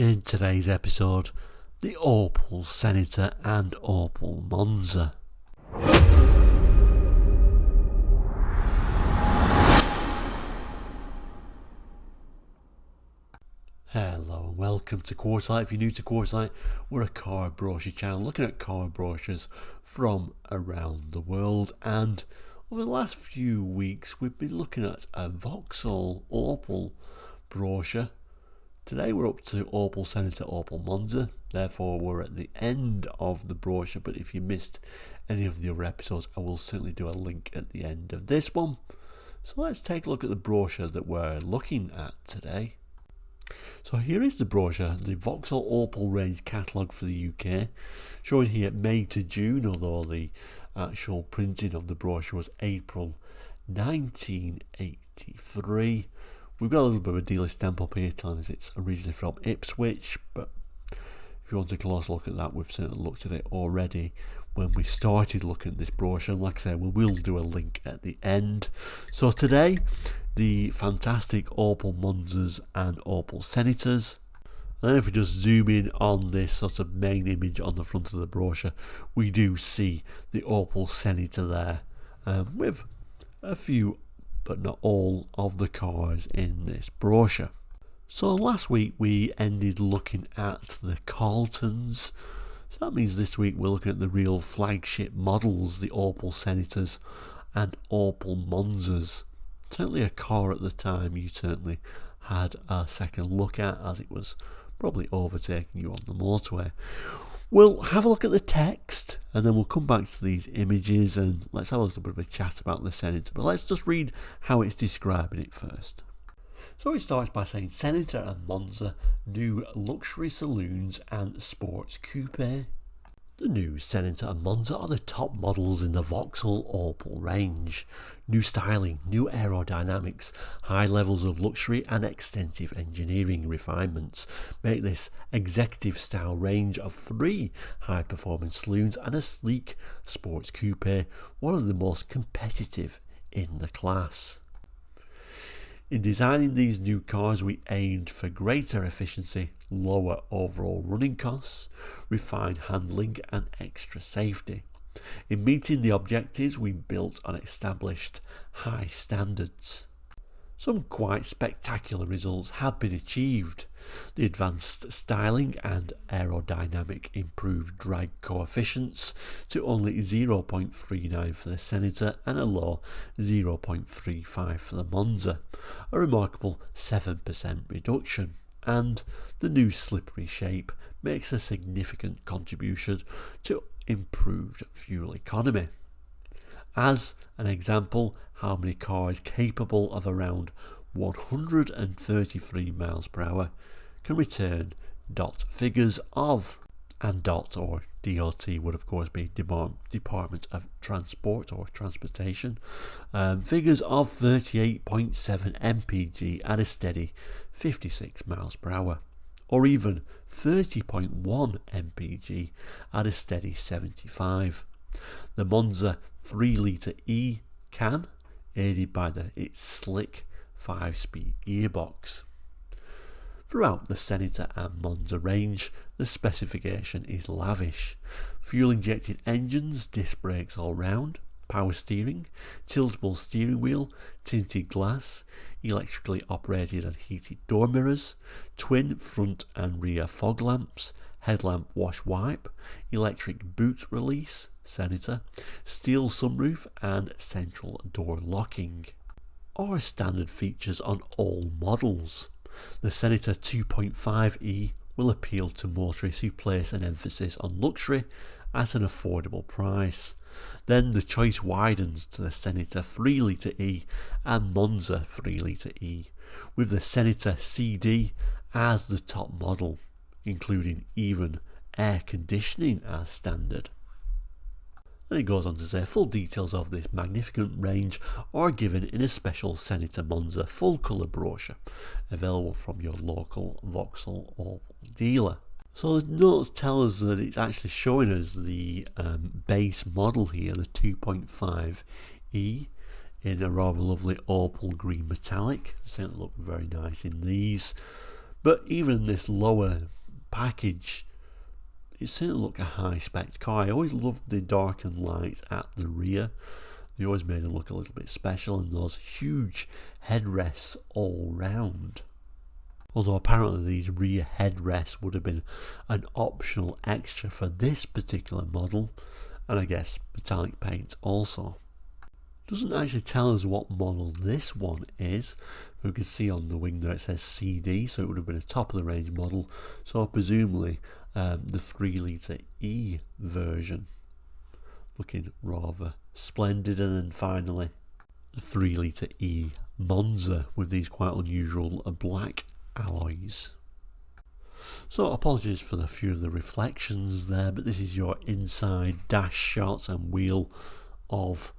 In today's episode, the Opel Senator and Opel Monza. Hello and welcome to Quarterlight. If you're new to Quarterlight, we're a car brochure channel looking at car brochures from around the world, and over the last few weeks we've been looking at a Vauxhall Opel brochure. Today we're up to Opel Senator, Opel Monza, therefore we're at the end of the brochure, but if you missed any of the other episodes I will certainly do a link at the end of this one. So let's take a look at the brochure that we're looking at today. So here is the brochure, the Vauxhall Opel range catalogue for the UK, showing here May to June, although the actual printing of the brochure was April 1983. We've got a little bit of a dealer stamp up here telling us it's originally from Ipswich, but if you want a close look at that, we've certainly looked at it already when we started looking at this brochure. And like I said, we will do a link at the end. So today, the fantastic Opel Monzas and Opel Senators. And then if we just zoom in on this sort of main image on the front of the brochure, we do see the Opel Senator there, with a few but not all of the cars in this brochure. So last week we ended looking at the Carltons, so that means this week we're looking at the real flagship models, the Opel Senators and Opel Monzas. Certainly a car at the time you certainly had a second look at, as it was probably overtaking you on the motorway. We'll have a look at the text and then we'll come back to these images and let's have a little bit of a chat about the Senator. But let's just read how it's describing it first. So it starts by saying Senator and Monza, new luxury saloons and sports coupe. The new Senator and Monza are the top models in the Vauxhall Opel range. New styling, new aerodynamics, high levels of luxury and extensive engineering refinements make this executive style range of 3 high performance saloons and a sleek sports coupe one of the most competitive in the class. In designing these new cars, we aimed for greater efficiency, lower overall running costs, refined handling and extra safety. In meeting the objectives, we built on established high standards. Some quite spectacular results have been achieved. The advanced styling and aerodynamic improved drag coefficients to only 0.39 for the Senator and a low 0.35 for the Monza, a remarkable 7% reduction, and the new slippery shape makes a significant contribution to improved fuel economy. As an example, how many cars capable of around 133 miles per hour can return DOT figures of, and DOT or DOT would of course be Department of Transport or Transportation, figures of 38.7 mpg at a steady 56 miles per hour, or even 30.1 mpg at a steady 75. The Monza 3-litre E can, aided by its slick 5-speed gearbox. Throughout the Senator and Monza range, the specification is lavish. Fuel-injected engines, disc brakes all round, power steering, tiltable steering wheel, tinted glass, electrically operated and heated door mirrors, twin front and rear fog lamps, headlamp wash wipe, electric boot release, Senator, steel sunroof and central door locking are standard features on all models. The Senator 2.5e will appeal to motorists who place an emphasis on luxury at an affordable price. Then the choice widens to the Senator 3-litre E and Monza 3-litre E, with the Senator CD as the top model, including even air conditioning as standard. And it goes on to say full details of this magnificent range are given in a special Senator Monza full colour brochure available from your local Vauxhall Opel dealer. So the notes tell us that it's actually showing us the base model here, the 2.5e, in a rather lovely Opel green metallic. Certainly look very nice in these. But even in this lower package, it certainly looked a high-spec car. I always loved the darkened lights at the rear. They always made it look a little bit special, and those huge headrests all round. Although apparently these rear headrests would have been an optional extra for this particular model, and I guess metallic paint also. Doesn't actually tell us what model this one is. We can see on the wing there it says CD, so it would have been a top of the range model, so presumably the 3 litre E version. Looking rather splendid. And then finally the 3 litre E Monza with these quite unusual black alloys. So apologies for the few of the reflections there, but this is your inside dash shots and wheel of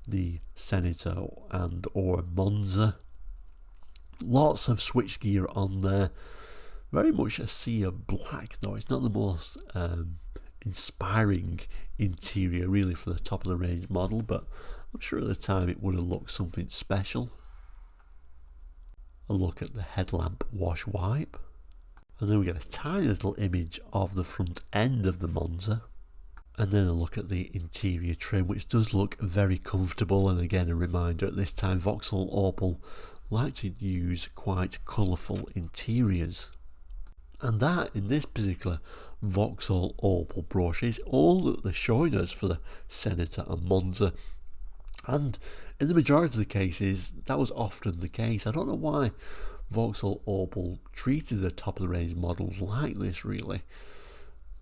the Senator and or Monza. Lots of switchgear on there. Very much a sea of black though. It's not the most inspiring interior really for the top of the range model, but I'm sure at the time it would have looked something special. A look at the headlamp wash wipe, and then we get a tiny little image of the front end of the Monza, and then a look at the interior trim, which does look very comfortable. And again, a reminder, at this time Vauxhall Opel like to use quite colourful interiors, and that in this particular Vauxhall Opel brochure is all that they're showing us for the Senator and Monza. And in the majority of the cases, that was often the case. I don't know why Vauxhall Opel treated the top of the range models like this really.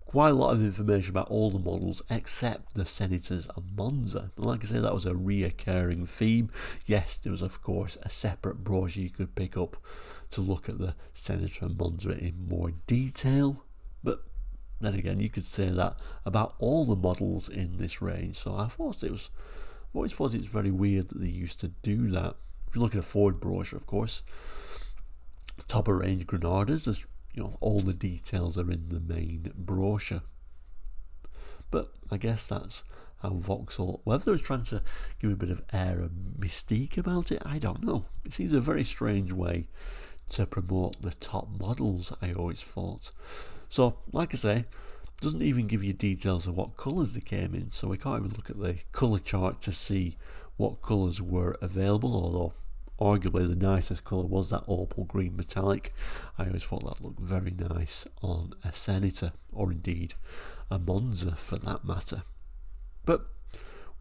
Quite a lot of information about all the models except the Senators and Monza. And like I say, that was a reoccurring theme. Yes, there was of course a separate brochure you could pick up to look at the Senator and Monza in more detail. But then again, you could say that about all the models in this range. So I always thought it's very weird that they used to do that. If you look at a Ford brochure, of course, top of range Granadas, there's, all the details are in the main brochure. But I guess that's how Vauxhall, whether they were trying to give a bit of air of mystique about it, I don't know. It seems a very strange way to promote the top models, I always thought. So, like I say, doesn't even give you details of what colours they came in, so we can't even look at the colour chart to see what colours were available, although arguably the nicest colour was that Opal green metallic. I always thought that looked very nice on a Senator, or indeed a Monza for that matter. But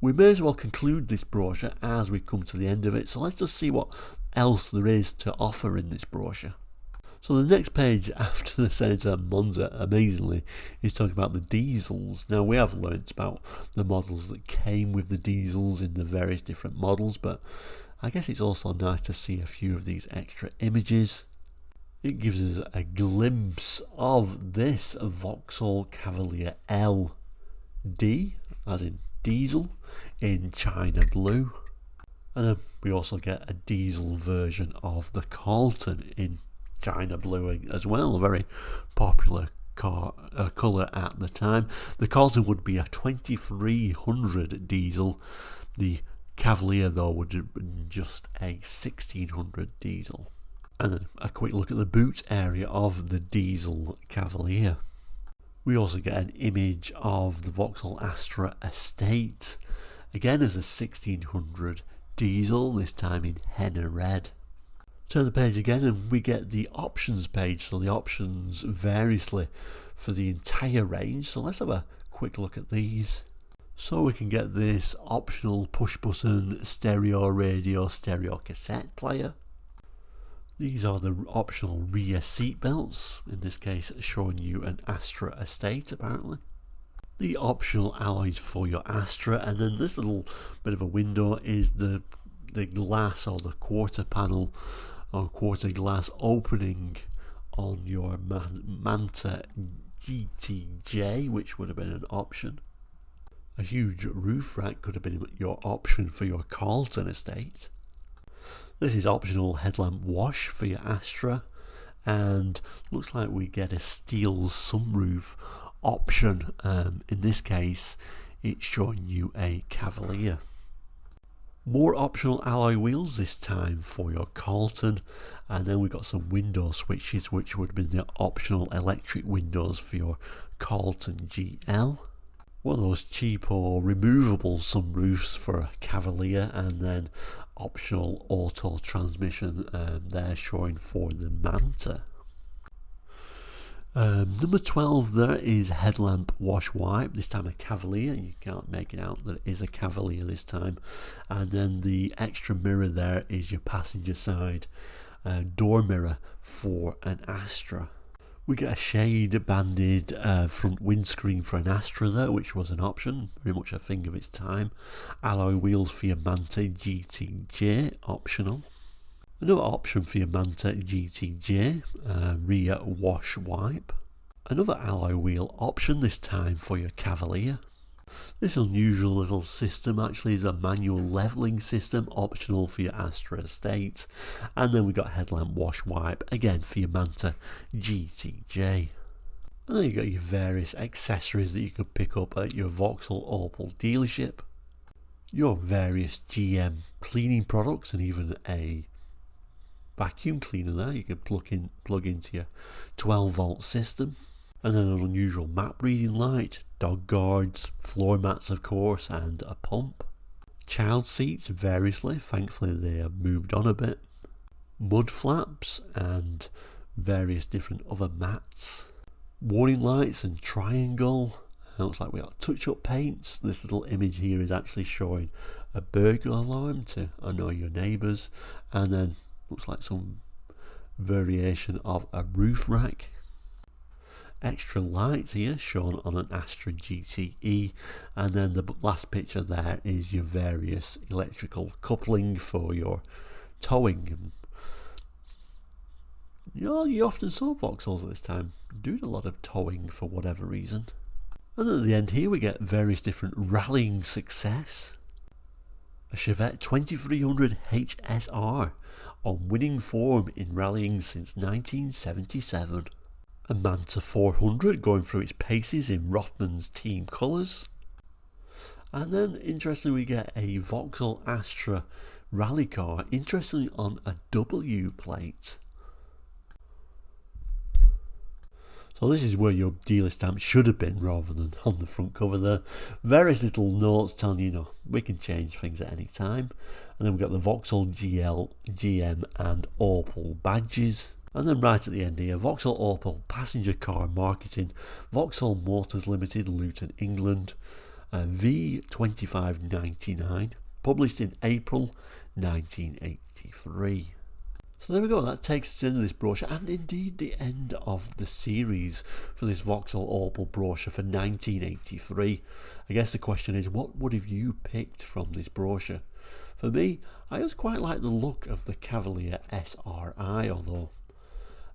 we may as well conclude this brochure as we come to the end of it, so let's just see what else there is to offer in this brochure. So the next page after the Senator and Monza, amazingly, is talking about the diesels. Now we have learnt about the models that came with the diesels in the various different models, but I guess it's also nice to see a few of these extra images. It gives us a glimpse of this Vauxhall Cavalier LD, as in diesel, in China blue. And then we also get a diesel version of the Carlton in China blue as well, a very popular colour at the time. The Carlton would be a 2300 diesel. The Cavalier though would have been just a 1600 diesel. And then a quick look at the boot area of the diesel Cavalier. We also get an image of the Vauxhall Astra Estate, again as a 1600 diesel, this time in henna red. Turn the page again and we get the options page, so the options variously for the entire range. So let's have a quick look at these. So we can get this optional push button stereo radio stereo cassette player. These are the optional rear seat belts, in this case showing you an Astra Estate apparently. The optional alloys for your Astra, and then this little bit of a window is the glass or the quarter panel or quarter glass opening on your Manta GTJ, which would have been an option. A huge roof rack could have been your option for your Carlton Estate. This is optional headlamp wash for your Astra, and looks like we get a steel sunroof option. In this case, it's showing you a Cavalier. More optional alloy wheels this time for your Carlton, and then we've got some window switches which would have been the optional electric windows for your Carlton GL. One of those cheap or removable sunroofs for a Cavalier, and then optional auto transmission there showing for the Manta. Number 12 there is headlamp wash wipe, this time a Cavalier. You can't make it out that it is a Cavalier this time. And then the extra mirror there is your passenger side door mirror for an Astra. We get a shade banded front windscreen for an Astra there, which was an option, very much a thing of its time. Alloy wheels for your Manta GTJ, optional. Another option for your Manta GTJ, rear wash wipe. Another alloy wheel option, this time for your Cavalier. This unusual little system actually is a manual levelling system, optional for your Astra Estate. And then we got headlamp wash wipe, again for your Manta GTJ. And then you got your various accessories that you could pick up at your Vauxhall Opel dealership. Your various GM cleaning products, and even a vacuum cleaner there you could plug into your 12-volt system. And then an unusual map reading light, dog guards, floor mats of course, and a pump. Child seats variously, thankfully they have moved on a bit. Mud flaps and various different other mats. Warning lights and triangle. Looks like we got touch-up paints. This little image here is actually showing a burglar alarm to annoy your neighbours. And then looks like some variation of a roof rack. Extra lights here shown on an Astra GTE, and then the last picture there is your various electrical coupling for your towing. You often saw Vauxhalls at this time doing a lot of towing for whatever reason. And at the end here we get various different rallying success. A Chevette 2300 HSR on winning form in rallying since 1977. A Manta 400 going through its paces in Rothman's team colours. And then interestingly we get a Vauxhall Astra rally car, interestingly on a W plate. So this is where your dealer stamp should have been rather than on the front cover there. Various little notes telling you, we can change things at any time. And then we've got the Vauxhall GL, GM and Opel badges. And then right at the end here, Vauxhall Opel Passenger Car Marketing, Vauxhall Motors Limited, Luton, England, V2599, published in April 1983. So there we go, that takes us to the end of this brochure, and indeed the end of the series for this Vauxhall Opel brochure for 1983. I guess the question is, what would have you picked from this brochure? For me, I just quite like the look of the Cavalier SRI, although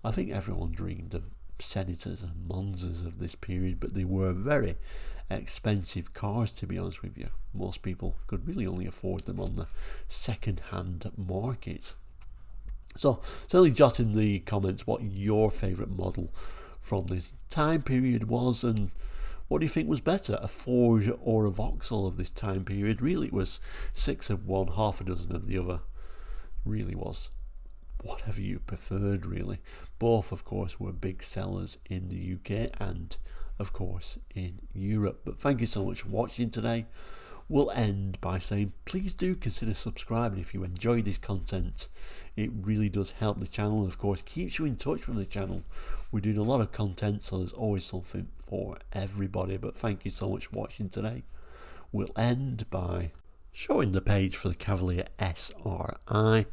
I think everyone dreamed of Senators and Monzas of this period, but they were very expensive cars, to be honest with you. Most people could really only afford them on the second-hand market. So certainly jot in the comments what your favourite model from this time period was, and what do you think was better, a Ford or a Vauxhall of this time period? Really, it was 6 of one, half a dozen of the other. Really was whatever you preferred, really. Both, of course, were big sellers in the UK and, of course, in Europe. But thank you so much for watching today. We'll end by saying please do consider subscribing if you enjoy this content. It really does help the channel, and of course keeps you in touch with the channel. We're doing a lot of content, so there's always something for everybody. But thank you so much for watching today. We'll end by showing the page for the Cavalier SRI,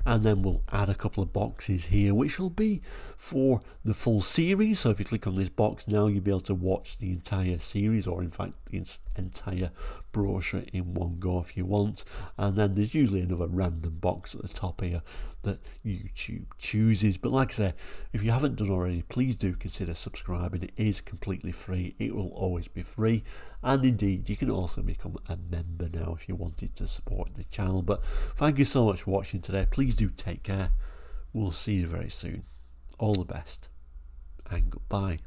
and then we'll add a couple of boxes here which will be for the full series. So if you click on this box now, you'll be able to watch the entire series, or in fact the entire brochure in one go if you want. And then there's usually another random box at the top here that YouTube chooses. But like I say, if you haven't done already, please do consider subscribing. It is completely free. It will always be free, and indeed you can also become a member now if you wanted to support the channel. But thank you so much for watching today. Please do take care. We'll see you very soon. All the best and goodbye.